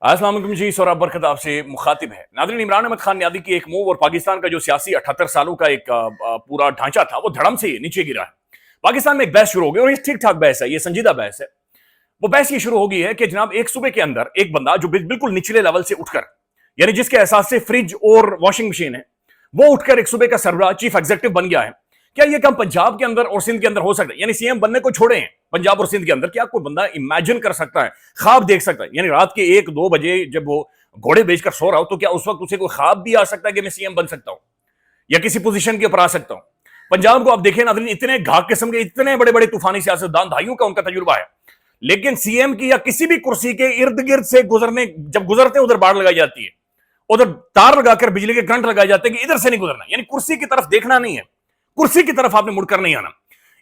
अस्सलाम वालेकुम जी। सौरभ बरकत आपसे मुखातिब है। नाज़रीन, इमरान अहमद खान नियादी की एक मूव और पाकिस्तान का जो सियासी 78 सालों का एक पूरा ढांचा था वो धड़म से नीचे गिरा है। पाकिस्तान में एक बहस शुरू हो गई और ये ठीक ठाक बहस है, ये संजीदा बहस है। वो बहस ये शुरू हो गई है कि जनाब एक सूबे के अंदर एक बंदा जो बिल्कुल निचले लेवल से उठकर, यानी जिसके एहसास से फ्रिज और वॉशिंग मशीन है, वो उठकर एक सूबे का सरबराह चीफ एग्जीक्यूटिव बन गया है। क्या ये काम पंजाब के अंदर और सिंध के अंदर हो सकता है? यानी सीएम बनने को छोड़े हैं पंजाब और सिंध के अंदर, क्या कोई बंदा इमेजिन कर सकता है, ख्वाब देख सकता है? यानी रात के 1-2 बजे जब वो घोड़े बेचकर सो रहा हो तो क्या उस वक्त उसे कोई ख्वाब भी आ सकता है कि मैं सीएम बन सकता हूं या किसी पोजीशन के ऊपर आ सकता हूं? पंजाब को आप देखें नाज़रीन, इतने घाक किस्म के इतने बड़े बड़े तूफानी सियासतदान, दहाइयों का उनका तजुर्बा है, लेकिन सीएम की या किसी भी कुर्सी के इर्द गिर्द से जब गुजरते उधर बाढ़ लगाई जाती है, उधर तार लगाकर बिजली के करंट लगाए जाते हैं कि इधर से नहीं गुजरना, यानी कुर्सी की तरफ देखना नहीं है, कुर्सी की तरफ आपने मुड़कर नहीं आना।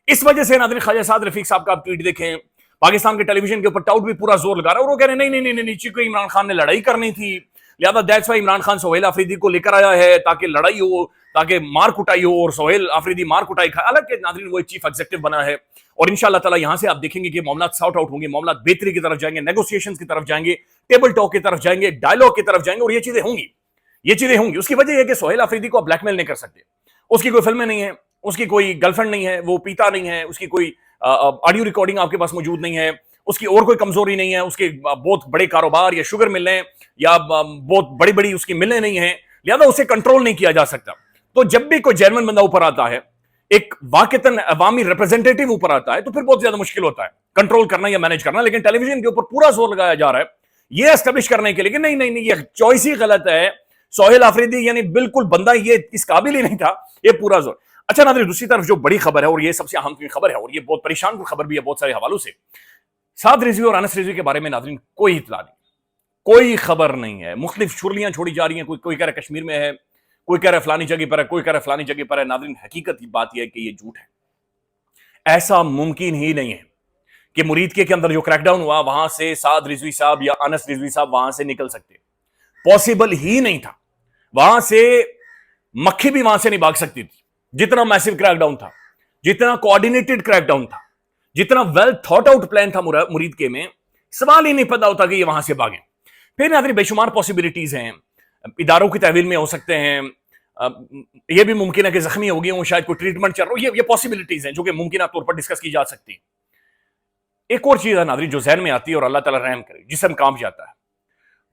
इस वजह से नाज़रीन ख्वाजा साद रफीक साहब का आप ट्वीट देखें, पाकिस्तान के टेलीविजन के ऊपर टाउट भी पूरा जोर लगा रहा है और वो कह रहे नहीं नहीं नहीं नीचे को इमरान खान ने लड़ाई करनी थी, लिहाजा दैट्स व्हाई इमरान खान सोहेल आफरीदी को लेकर आया है ताकि लड़ाई हो, ताकि मार कुटाई हो और सोहेल आफरीदी मार कुटाई खाए। हालांकि नाज़रीन वो चीफ एग्जीक्यूटिव बना है और इंशाअल्लाह ताला यहां से आप देखेंगे कि मामला सॉर्ट आउट होंगे, मामला बेहतरी की तरफ जाएंगे, नेगोशिएशंस की तरफ जाएंगे, टेबल टॉक की तरफ जाएंगे, डायलॉग की तरफ जाएंगे और ये चीजें होंगी, ये चीजें होंगी। उसकी वजह यह कि सोहेल आफरीदी को आप ब्लैकमेल नहीं कर सकते, उसकी कोई फिल्में नहीं है, उसकी कोई गर्लफ्रेंड नहीं है, वो पीता नहीं है, उसकी कोई ऑडियो रिकॉर्डिंग आपके पास मौजूद नहीं है, उसकी और कोई कमजोरी नहीं है, उसके बहुत बड़े कारोबार या शुगर मिलें या बहुत बड़ी बड़ी उसकी मिलें नहीं है, लिहाजा उसे कंट्रोल नहीं किया जा सकता। तो जब भी कोई जेन्युइन बंदा ऊपर आता है, एक वाकईतन अवामी रिप्रेजेंटेटिव ऊपर आता है, तो फिर बहुत ज्यादा मुश्किल होता है कंट्रोल करना या मैनेज करना। लेकिन टेलीविजन के ऊपर पूरा जोर लगाया जा रहा है ये एस्टेब्लिश करने के लिए कि नहीं नहीं नहीं ये चॉइस ही गलत है, सोहेल आफरीदी यानी बिल्कुल बंदा ये इस काबिल ही नहीं था, ये पूरा जोर। अच्छा नाज़रीन, दूसरी तरफ जो बड़ी खबर है और ये सबसे अहम खबर है और ये बहुत परेशान कुन खबर भी है बहुत सारे हवालों से, साद रिजवी और अनस रिजवी के बारे में नाज़रीन कोई इत्तला नहीं, कोई खबर नहीं है। मुख्तलिफ शुरलियां छोड़ी जा रही हैं, कोई कह रहा है कश्मीर में है, कोई कह रहा है फलानी जगह पर है, कोई कह रहा है फलानी जगह पर है। नाज़रीन हकीकत की बात यह है कि ये झूठ है। ऐसा मुमकिन ही नहीं है कि मुरीद के अंदर जो क्रैकडाउन हुआ वहां से साद रिजवी साहब या अनस रिजवी साहब वहां से निकल सकते, पॉसिबल ही नहीं था। वहां से मक्खी भी वहां से नहीं भाग सकती थी, जितना मैसिव क्रैकडाउन था, जितना कोऑर्डिनेटेड क्रैकडाउन था, जितना वेल थॉट आउट प्लान था मुरीद के में, सवाल ही नहीं पता होता कि ये वहां से भागे। फिर नाज़रीन बेशुमार पॉसिबिलिटीज हैं, इदारों की तहवील में हो सकते हैं, यह भी मुमकिन है कि जख्मी हो गए हों, शायद कोई ट्रीटमेंट चल रहा हो, ये पॉसिबिलिटीज हैं जो कि मुमकिन तौर पर डिस्कस की जा सकती है। एक और चीज है नाज़रीन जो जहन में आती है और अल्लाह ताला रहम करे, जिसम काम जाता है,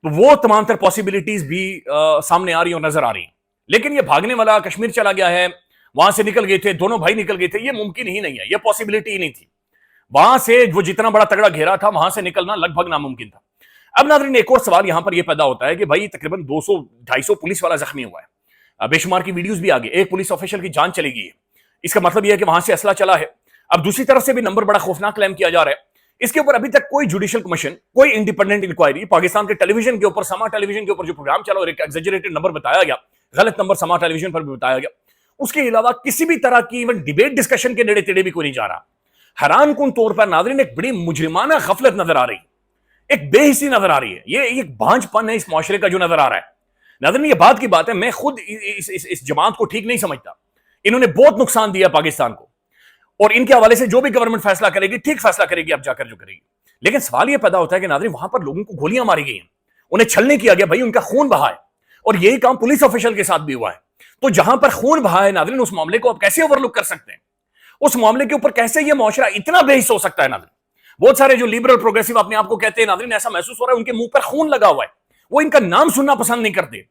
तो वो तमाम तर पॉसिबिलिटीज भी सामने आ रही और नजर आ रही हैं। लेकिन ये भागने वाला कश्मीर चला गया है, वहां से निकल गए थे, दोनों भाई निकल गए थे, ये मुमकिन ही नहीं है, ये पॉसिबिलिटी ही नहीं थी। वहां से वो जितना बड़ा तगड़ा घेरा था वहां से निकलना लगभग नामुमकिन था। अब नाज़रीन एक और सवाल यहां पर यह पैदा होता है कि भाई तकरीबन 200-250 पुलिस वाला जख्मी हुआ है, बेशुमार की वीडियोस भी आ गई, एक पुलिस ऑफिशियल की जान चली गई है, इसका मतलब यह है कि वहां से असला चला है। अब दूसरी तरफ से भी नंबर बड़ा खौफनाक क्लेम किया जा रहा है। इसके ऊपर अभी तक कोई जुडिशियल कमीशन, कोई इंडिपेंडेंट इंक्वायरी, पाकिस्तान के टेलीविजन के ऊपर, समा टेलीविजन के ऊपर जो प्रोग्राम चला और एक एग्जेजरेटेड नंबर बताया गया, गलत नंबर समा टेलीविजन पर भी बताया गया, उसके अलावा किसी भी तरह की इवन डिबेट डिस्कशन के नेड़े तेड़े भी कोई नहीं जा रहा। हैरान कुन तौर पर नाज़रीन एक बड़ी मुजरिमाना गफलत नजर आ रही, एक बेहिसी नजर आ रही है, ये एक भांजपन है इस मुआशरे का जो नजर आ रहा है। नाज़रीन ये बात की बात है, मैं खुद इस जमात को ठीक नहीं समझता, इन्होंने बहुत नुकसान दिया पाकिस्तान को और इनके हवाले से जो भी गवर्नमेंट फैसला करेगी ठीक फैसला करेगी अब जाकर जो करेगी। लेकिन सवाल यह पैदा होता है कि नाज़रीन वहां पर लोगों को गोलियां मारी गई हैं, उन्हें छलने किया गया, भाई उनका खून बहा है और यही काम पुलिस ऑफिशियल के साथ भी हुआ है। तो जहां पर खून बहा है नाज़रीन, उस मामले को आप कैसे ओवरलुक कर सकते हैं? उस मामले के ऊपर कैसे यह मुआशरा इतना बेहिस हो सकता है? नाज़रीन बहुत सारे जो लिबरल प्रोग्रेसिव अपने आप को कहते हैं, नाज़रीन ऐसा महसूस हो रहा है उनके मुंह पर खून लगा हुआ है, वो इनका नाम सुनना पसंद नहीं करते,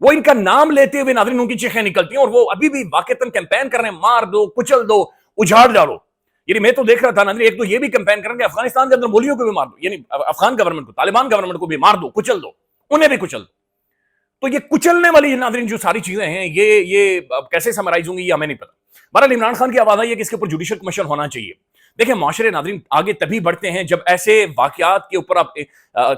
वो इनका नाम लेते हुए नाज़रीन उनकी चीखें निकलती हैं और वो अभी भी वाकईतन कैंपेन कर रहे हैं, मार दो, कुचल दो, उजाड़ डालो। यानी मैं तो देख रहा था नाज़रीन, एक तो ये भी कैंपेन करेंगे अफगानिस्तान के अंदर मौलवियों को भी मार दो, यानी अफगान गवर्नमेंट को, तालिबान गवर्नमेंट को भी मार दो, कुचल दो, उन्हें भी कुचल दो। तो ये कुचलने वाली नाज़रीन जो सारी चीजें हैं, ये कैसे समराइज होंगी ये हमें नहीं पता। बहरहाल इमरान खान की आवाज आई है कि इसके ऊपर जुडिशियल कमीशन होना चाहिए। देखिए मुआशरे नाज़रीन आगे तभी बढ़ते हैं जब ऐसे वाकयात के ऊपर आप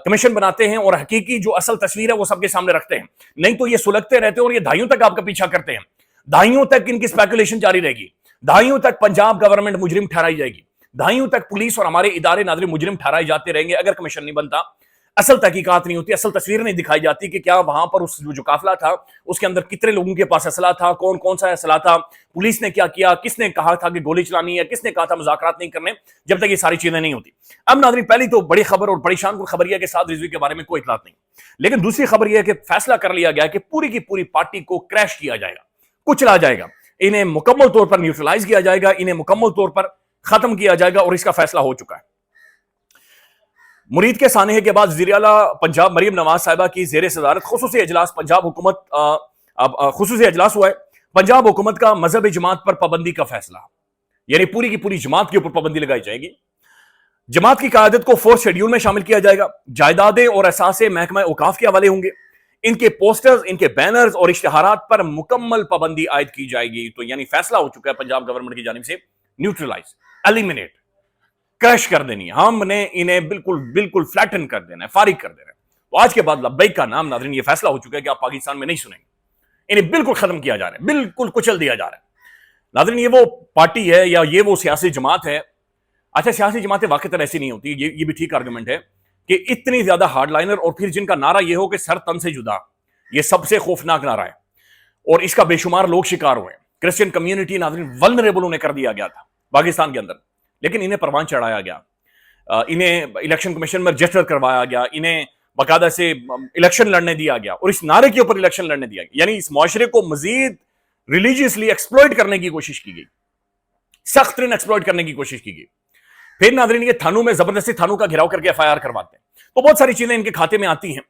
कमीशन बनाते हैं और हकीकी जो असल तस्वीर है वो सबके सामने रखते हैं, नहीं तो ये सुलगते रहते हैं और ये दहाइयों तक आपका पीछा करते हैं, दहाइयों तक इनकी स्पेकुलेशन जारी रहेगी, दहाइयों तक पंजाब गवर्नमेंट मुजरिम ठहराई जाएगी, दहाइयों तक पुलिस और हमारे इदारे नाज़रीन मुजरिम ठहराए जाते रहेंगे अगर कमीशन नहीं बनता। اصل تحقیقات نہیں ہوتی, اصل تصویر نہیں دکھائی جاتی کہ کیا وہاں پر اس جو قافلہ تھا اس کے اندر کتنے لوگوں کے پاس اسلحہ تھا, کون کون سا اسلحہ تھا, پولیس نے کیا کیا, کس نے کہا تھا کہ گولی چلانی ہے, کس نے کہا تھا مذاکرات نہیں کرنے, جب تک یہ ساری چیزیں نہیں ہوتی. اب ناظرین پہلی تو بڑی خبر اور بڑی شان خبر یہ ہے کہ سعد رضوی کے بارے میں کوئی اطلاعات نہیں, لیکن دوسری خبر یہ ہے کہ فیصلہ کر لیا گیا کہ پوری کی پوری پارٹی کو کریش کیا جائے گا, کچلا جائے گا, انہیں مکمل طور پر نیوٹرلائز کیا جائے گا, انہیں مکمل طور پر ختم کیا جائے گا, اور اس کا فیصلہ ہو چکا ہے. مرید کے سانحے کے بعد وزیر اعلیٰ پنجاب مریم نواز صاحبہ کی زیر صدارت خصوصی اجلاس پنجاب حکومت خصوصی اجلاس ہوا ہے. پنجاب حکومت کا مذہب جماعت پر پابندی کا فیصلہ, یعنی پوری کی پوری جماعت کے اوپر پابندی لگائی جائے گی. جماعت کی قیادت کو فورتھ شیڈیول میں شامل کیا جائے گا. جائیدادیں اور اثاثے محکمہ اوقاف کے حوالے ہوں گے. ان کے پوسٹرز, ان کے بینرز اور اشتہارات پر مکمل پابندی عائد کی جائے گی. تو یعنی فیصلہ ہو چکا ہے پنجاب گورنمنٹ کی جانب سے, نیوٹرلائز, ایلیمینیٹ, کریش کر دینی ہے, ہم نے انہیں بالکل فلیٹن کر دینا ہے, فارغ کر دینا ہے. تو آج کے بعد لبیک کا نام ناظرین یہ فیصلہ ہو چکا ہے کہ آپ پاکستان میں نہیں سنیں گے, انہیں بالکل ختم کیا جا رہا ہے, بالکل کچل دیا جا رہا ہے. ناظرین یہ وہ پارٹی ہے یا یہ وہ سیاسی جماعت ہے. اچھا سیاسی جماعتیں واقعتاً ایسی نہیں ہوتی, یہ بھی ٹھیک آرگومنٹ ہے کہ اتنی زیادہ ہارڈ لائنر اور پھر جن کا نعرہ یہ ہو کہ سر تن سے جدا, یہ سب سے خوفناک نعرہ ہے, اور اس کا بے شمار لوگ شکار ہوئے. کرسچن کمیونٹی ناظرین ولنریبل انہیں کر دیا گیا تھا پاکستان کے اندر, لیکن انہیں پروان چڑھایا گیا, انہیں الیکشن کمیشن میں رجسٹر کروایا گیا, انہیں باقاعدہ سے الیکشن لڑنے دیا گیا, اور اس نعرے کے اوپر الیکشن لڑنے دیا گیا. یعنی اس معاشرے کو مزید ریلیجیسلی ایکسپلوئٹ کرنے کی کوشش کی گئی, سخت ترین ایکسپلوئٹ کرنے کی کوشش کی گئی. پھر ناظرین یہ تھانوں میں زبردستی تھانوں کا گھیراؤ کر کے ایف آئی آر کرواتے ہیں. تو بہت ساری چیزیں ان کے کھاتے میں آتی ہیں,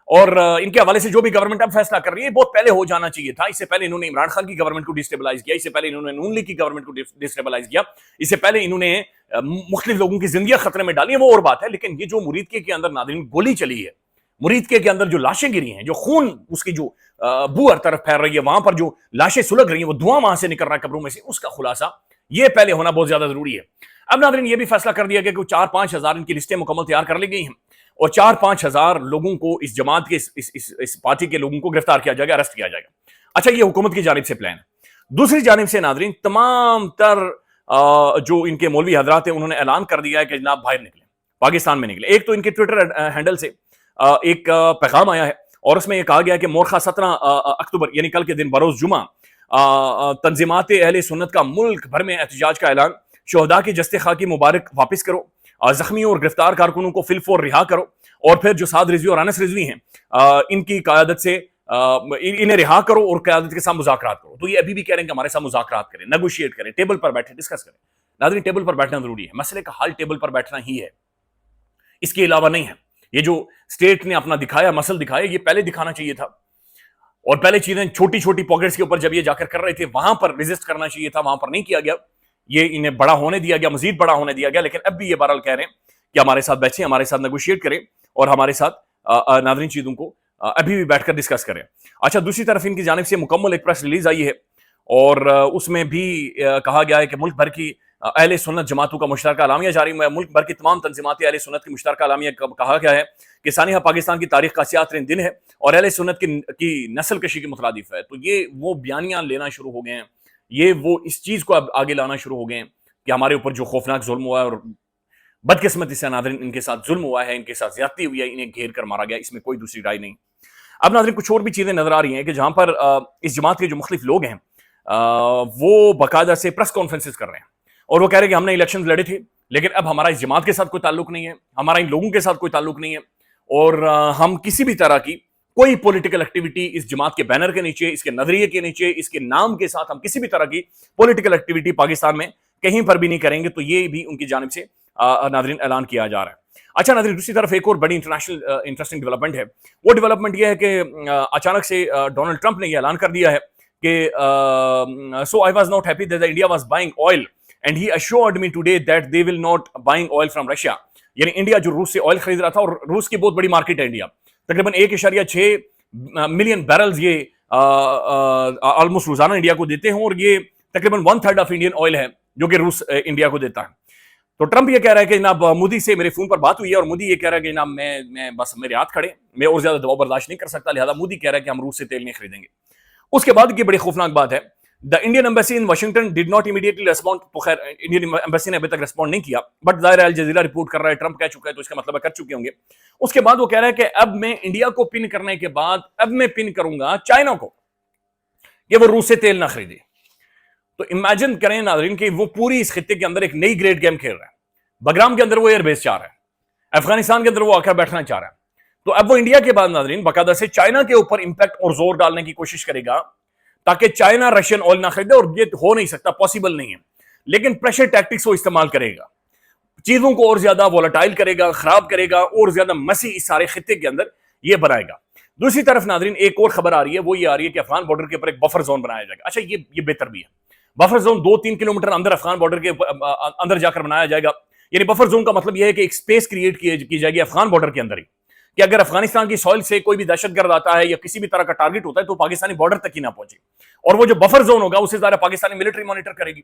اور ان کے حوالے سے جو بھی گورنمنٹ اب فیصلہ کر رہی ہے بہت پہلے ہو جانا چاہیے تھا. اس سے پہلے انہوں نے عمران خان کی گورنمنٹ کو ڈسٹیبلائز کیا, اس سے پہلے انہوں نے نون لیگ کی گورنمنٹ کو ڈسٹیبلائز کیا, اس سے پہلے انہوں نے مختلف لوگوں کی زندگیاں خطرے میں ڈالی ہیں, وہ اور بات ہے. لیکن یہ جو مرید کے اندر ناظرین گولی چلی ہے, مرید کے اندر جو لاشیں گری ہیں, جو خون اس کی جو بو ہر طرف پھیل رہی ہے, وہاں پر جو لاشیں سلگ رہی ہیں, وہ دھواں وہاں سے نکل رہا ہے قبروں میں سے, اس کا خلاصہ یہ پہلے ہونا بہت زیادہ ضروری ہے. اب ناظرین یہ بھی فیصلہ کر دیا گیا کہ 4-5 ہزار ان کی لسٹیں مکمل تیار کر لی گئی ہیں, اور 4-5 ہزار لوگوں کو اس جماعت کے اس پارٹی کے لوگوں کو گرفتار کیا جائے گا, ارسٹ کیا جائے گا. اچھا یہ حکومت کی جانب سے پلان ہے. دوسری جانب سے ناظرین تمام تر جو ان کے مولوی حضرات ہیں انہوں نے اعلان کر دیا ہے کہ جناب باہر نکلیں, پاکستان میں نکلیں. ایک تو ان کے ٹویٹر ہینڈل سے ایک پیغام آیا ہے, اور اس میں یہ کہا گیا ہے کہ مورخہ 17 اکتوبر یعنی کل کے دن بروز جمعہ تنظیمات اہل سنت کا ملک بھر میں احتجاج کا اعلان, شہداء کی جستے خاکی مبارک واپس کرو, زخمی اور گرفتار کارکنوں کو فی الفور رہا کرو, اور پھر جو سعد رضوی اور انس رضوی ہیں ان کی قیادت سے انہیں رہا کرو اور قیادت کے ساتھ مذاکرات کرو. تو یہ ابھی بھی کہہ رہے ہیں کہ ہمارے ساتھ مذاکرات کریں, نیگوشیٹ کریں, ٹیبل پر بیٹھیں, ڈسکس کریں. ناظرین ٹیبل پر بیٹھنا ضروری ہے, مسئلے کا حل ٹیبل پر بیٹھنا ہی ہے, اس کے علاوہ نہیں ہے. یہ جو اسٹیٹ نے اپنا دکھایا, مسل دکھایا, یہ پہلے دکھانا چاہیے تھا, اور پہلے چیزیں چھوٹی چھوٹی پاکٹس کے اوپر جب یہ جا کر رہے تھے وہاں پر ریزسٹ کرنا چاہیے تھا, وہاں پر نہیں کیا گیا. یہ انہیں بڑا ہونے دیا گیا, مزید بڑا ہونے دیا گیا. لیکن اب بھی یہ بہرحال کہہ رہے ہیں کہ ہمارے ساتھ بیٹھیں, ہمارے ساتھ نیگوشیٹ کریں, اور ہمارے ساتھ ناظرین چیزوں کو ابھی بھی بیٹھ کر ڈسکس کریں. اچھا دوسری طرف ان کی جانب سے مکمل ایک پریس ریلیز آئی ہے, اور اس میں بھی کہا گیا ہے کہ ملک بھر کی اہل سنت جماعتوں کا مشترکہ اعلامیہ جاری ہوا ہے. ملک بھر کی تمام تنظیمات اہل سنت کی مشترکہ اعلامیہ کہا گیا ہے کہ سانحہ پاکستان کی تاریخ کا سیاہ ترین دن ہے اور اہل سنت کی نسل کشی کے مترادف ہے. تو یہ وہ بیانیاں لینا شروع ہو گئے ہیں, یہ وہ اس چیز کو اب آگے لانا شروع ہو گئے ہیں کہ ہمارے اوپر جو خوفناک ظلم ہوا ہے, اور بدقسمتی سے ناظرین ان کے ساتھ ظلم ہوا ہے, ان کے ساتھ زیادتی ہوئی ہے, انہیں گھیر کر مارا گیا, اس میں کوئی دوسری رائے نہیں. اب ناظرین کچھ اور بھی چیزیں نظر آ رہی ہیں کہ جہاں پر اس جماعت کے جو مختلف لوگ ہیں وہ باقاعدہ سے پریس کانفرنسز کر رہے ہیں, اور وہ کہہ رہے ہیں کہ ہم نے الیکشن لڑے تھے, لیکن اب ہمارا اس جماعت کے ساتھ کوئی تعلق نہیں ہے, ہمارا ان لوگوں کے ساتھ کوئی تعلق نہیں ہے, اور ہم کسی بھی طرح کی کوئی پولیٹیکل ایکٹیویٹی اس جماعت کے بینر کے نیچے, اس کے نظریے کے نیچے, اس کے نام کے ساتھ ہم کسی بھی طرح کی پولیٹیکل ایکٹیویٹی پاکستان میں کہیں پر بھی نہیں کریں گے. تو یہ بھی ان کی جانب سے ناظرین اعلان کیا جا رہا ہے. اچھا ناظرین دوسری طرف ایک اور بڑی انٹرنیشنل انٹرسٹنگ ڈیولپمنٹ ہے. وہ ڈیولپمنٹ یہ ہے کہ اچانک سے ڈونلڈ ٹرمپ نے یہ اعلان کر دیا ہے کہ so I was not happy that India was buying oil and he assured me today that they will not buying oil from Russia. یعنی انڈیا جو روس سے آئل خرید رہا تھا, اور روس کی بہت بڑی مارکیٹ ہے انڈیا, تقریباً 1.6 ملین بیرلز یہ آلموسٹ روزانہ انڈیا کو دیتے ہیں, اور یہ تقریباً 1/3 آف انڈین آئل ہے جو کہ روس انڈیا کو دیتا ہے. تو ٹرمپ یہ کہہ رہا ہے کہ جناب مودی سے میرے فون پر بات ہوئی ہے, اور مودی یہ کہہ رہا ہے کہ جناب میں بس میرے ہاتھ کھڑے, میں اور زیادہ دباؤ برداشت نہیں کر سکتا, لہذا مودی کہہ رہا ہے کہ ہم روس سے تیل نہیں خریدیں گے. اس کے بعد کی بڑی خوفناک بات ہے the Indian embassy in Washington did not immediately respond, तो खैर इंडियन एम्बेसी ने अभी तक रेस्पॉन्ड नहीं किया, बट जाहिर है अल जजीरा रिपोर्ट कर रहा है ट्रंप कह चुका है तो इसका मतलब है कर चुके होंगे। उसके बाद वो कह रहा है कि अब मैं इंडिया को पिन करने के बाद अब मैं पिन करूंगा चाइना को कि वो रूस से तेल ना खरीदे। तो इमेजिन करें नाज़रीन कि वो पूरी इस खित्ते के अंदर एक नई ग्रेड गेम खेल रहा है। बगराम के अंदर वो एयरबेस चाह रहा है, अफगानिस्तान के अंदर वो आकर बैठना चाह रहा है। तो अब वो इंडिया के बाद नाज़रीन बाकायदा से चाइना के ऊपर इंपैक्ट और जोर डालने की कोशिश करेगा ताकि चाइना रशियन ऑयल ना खरीदे, और ये हो नहीं सकता, पॉसिबल नहीं है, लेकिन प्रेशर टैक्टिक्स वो इस्तेमाल करेगा, चीजों को और ज्यादा वोलेटाइल करेगा, खराब करेगा, और ज्यादा मसी इस सारे खित्ते के अंदर ये बनाएगा। दूसरी तरफ नाज़रीन एक और खबर आ रही है, वो ये आ रही है कि अफगान बॉर्डर के ऊपर एक बफर जोन बनाया जाएगा। अच्छा, ये बेहतर भी है। बफर जोन 2-3 किलोमीटर अंदर अफगान बॉर्डर के अंदर जाकर बनाया जाएगा। यानी बफर जोन का मतलब यह है कि एक स्पेस क्रिएट की जाएगी अफगान बॉर्डर के अंदर ही, कि अगर अफगानिस्तान की सॉइल से कोई भी दहशतगर्द आता है या किसी भी तरह का टारगेट होता है तो पाकिस्तानी बॉर्डर तक ही ना पहुंचे, और वो जो बफर जोन होगा उससे ज्यादा पाकिस्तानी मिलिट्री मॉनिटर करेगी।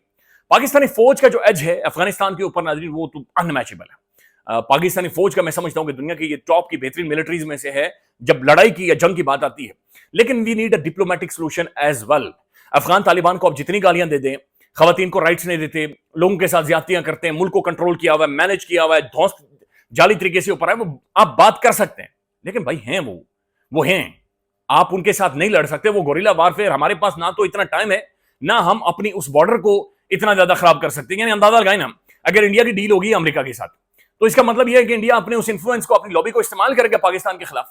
पाकिस्तानी फौज का जो एज है अफगानिस्तान के ऊपर नाज़रीन वो तो अनमैचेबल है। पाकिस्तानी फौज का मैं समझता हूं कि दुनिया की ये टॉप की बेहतरीन मिलिट्रीज में से है जब लड़ाई की या जंग की बात आती है। लेकिन we need a diplomatic solution as well. Afghan Taliban को अब जितनी गालियां दे दें, खवातीन को राइट्स नहीं देते, लोगों के साथ ज्यादतियां करते हैं, मुल्क को कंट्रोल किया हुआ है, मैनेज किया हुआ है, ध्वस्त जाली तरीके से ऊपर है, वो आप बात कर सकते हैं, लेकिन भाई हैं वो हैं, आप उनके साथ नहीं लड़ सकते। वो गोरिल्ला वारफेयर, हमारे पास ना तो इतना टाइम है ना हम अपनी उस बॉर्डर को इतना ज्यादा खराब कर सकते हैं। यानी अंदाजा लगाए ना, अगर इंडिया की डील होगी अमेरिका के साथ तो इसका मतलब यह है कि इंडिया अपने उस इन्फ्लुएंस को, अपनी लॉबी को इस्तेमाल करेगा पाकिस्तान के खिलाफ,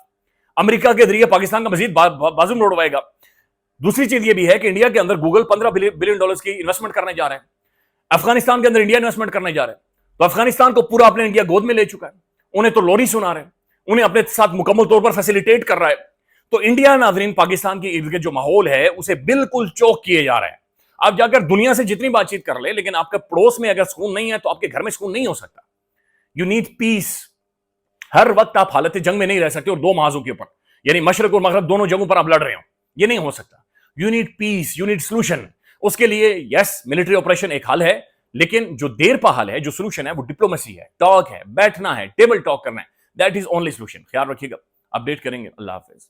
अमेरिका के जरिए पाकिस्तान का मजीद बाजू मोड़वाएगा। दूसरी चीज यह भी है कि इंडिया के अंदर गूगल $15 बिलियन की इन्वेस्टमेंट करने जा रहे हैं, अफगानिस्तान के अंदर इंडिया इन्वेस्टमेंट करने जा रहे हैं। तो अफगानिस्तान को पूरा अपने इंडिया गोद में ले चुका है, उन्हें तो लोरी सुना रहे हैं, उन्हें अपने साथ मुकम्मल तौर पर फैसिलिटेट कर रहा है। तो इंडिया नाज़रीन पाकिस्तान की इर्द गिर्द जो माहौल है उसे बिल्कुल चौक किए जा रहा है। आप जाकर दुनिया से जितनी बातचीत कर ले, लेकिन आपके पड़ोस में अगर सुकून नहीं है तो आपके घर में सुकून नहीं हो सकता। You need piece. हर वक्त आप हालत जंग में नहीं रह सकते और दो महाजों के ऊपर, यानी मशरक और मगरब दोनों जगहों पर आप लड़ रहे हो, ये नहीं हो सकता। You need piece, you need solution. उसके लिए यस मिलिट्री ऑपरेशन एक हल है, लेकिन जो देर पा हल है, जो सोल्यूशन है वो डिप्लोमेसी है, टॉक है, बैठना है, टेबल टॉक करना है। That is only solution. ख्याल रखिएगा, अपडेट करेंगे। अल्लाह हाफिज।